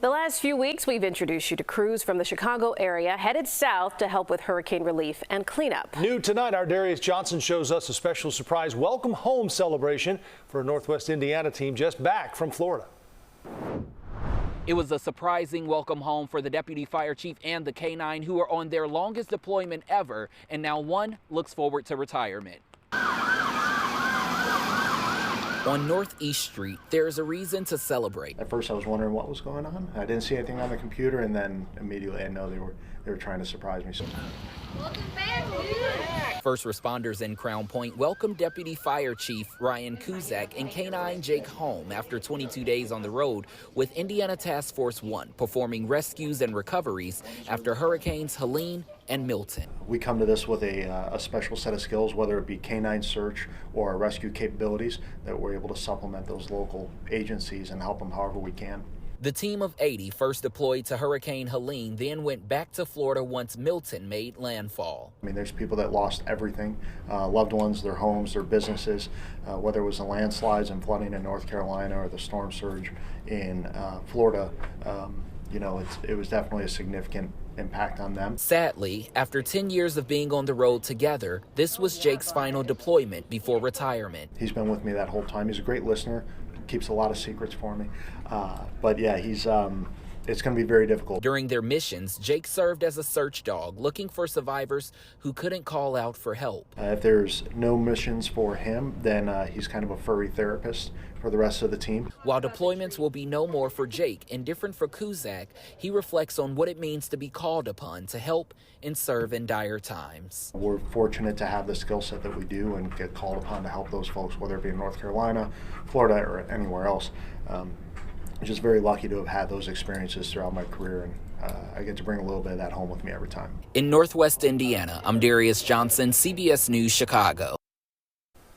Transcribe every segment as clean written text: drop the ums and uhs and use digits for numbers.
The last few weeks, we've introduced you to crews from the Chicago area headed south to help with hurricane relief and cleanup. New tonight, our Darius Johnson shows us a special surprise welcome home celebration for a Northwest Indiana team just back from Florida. It was a surprising welcome home for the deputy fire chief and the K-9 who are on their longest deployment ever, and now one looks forward to retirement. On Northeast Street, there's a reason to celebrate. At first I was wondering what was going on. I didn't see anything on the computer, and then immediately I know they were trying to surprise me. First responders in Crown Point welcomed Deputy Fire Chief Ryan Kuzak and K-9 Jake home after 22 days on the road with Indiana Task Force 1 performing rescues and recoveries after Hurricanes Helene and Milton. We come to this with a special set of skills, whether it be K-9 search or our rescue capabilities, that we're able to supplement those local agencies and help them however we can. The team of 80 first deployed to Hurricane Helene, then went back to Florida once Milton made landfall. I mean, there's people that lost everything, loved ones, their homes, their businesses, whether it was the landslides and flooding in North Carolina or the storm surge in Florida. You know, it was definitely a significant impact on them. Sadly, after 10 years of being on the road together, this was Jake's final deployment before retirement. He's been with me that whole time. He's a great listener, keeps a lot of secrets for me. But yeah, it's going to be very difficult. During their missions, Jake served as a search dog, looking for survivors who couldn't call out for help. If there's no missions for him, then he's kind of a furry therapist for the rest of the team. While deployments will be no more for Jake and different for Kuzak, he reflects on what it means to be called upon to help and serve in dire times. We're fortunate to have the skill set that we do and get called upon to help those folks, whether it be in North Carolina, Florida, or anywhere else. I'm just very lucky to have had those experiences throughout my career, and I get to bring a little bit of that home with me every time. In Northwest Indiana, I'm Darius Johnson, CBS News, Chicago.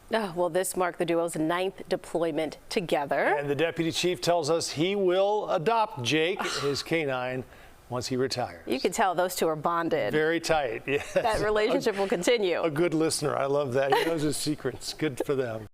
Well, this marked the duo's 9th deployment together. And the deputy chief tells us he will adopt Jake, his K-9, once he retires. You can tell those two are bonded. Very tight, yes. That relationship will continue. A good listener. I love that. He knows his secrets. Good for them.